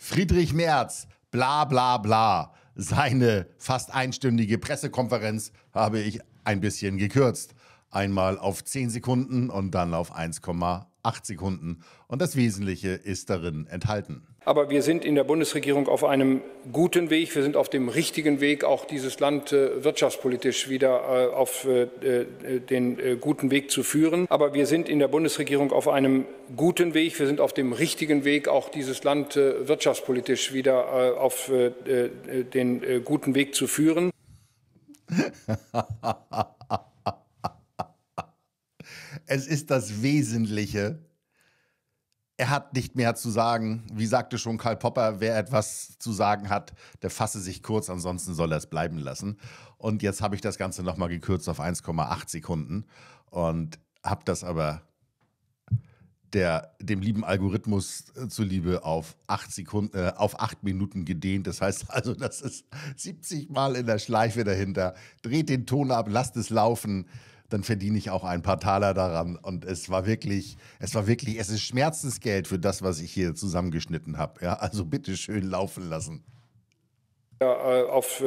Friedrich Merz, bla bla bla. Seine fast einstündige Pressekonferenz habe ich ein bisschen gekürzt. Einmal auf 10 Sekunden und dann auf 1,8 Sekunden. Und das Wesentliche ist darin enthalten. Aber wir sind in der Bundesregierung auf einem guten Weg. Wir sind auf dem richtigen Weg, auch dieses Land wirtschaftspolitisch wieder auf den guten Weg zu führen. Aber wir sind in der Bundesregierung auf einem guten Weg. Wir sind auf dem richtigen Weg, auch dieses Land wirtschaftspolitisch wieder auf den guten Weg zu führen. Es ist das Wesentliche. Er hat nicht mehr zu sagen. Wie sagte schon Karl Popper, wer etwas zu sagen hat, der fasse sich kurz, ansonsten soll er es bleiben lassen. Und jetzt habe ich das Ganze nochmal gekürzt auf 1,8 Sekunden und habe das aber dem lieben Algorithmus zuliebe auf 8 Minuten gedehnt. Das heißt also, das ist 70 Mal in der Schleife dahinter. Dreht den Ton ab, lasst es laufen. Dann verdiene ich auch ein paar Taler daran. Und es ist Schmerzensgeld für das, was ich hier zusammengeschnitten habe. Ja, also bitte schön laufen lassen. Auf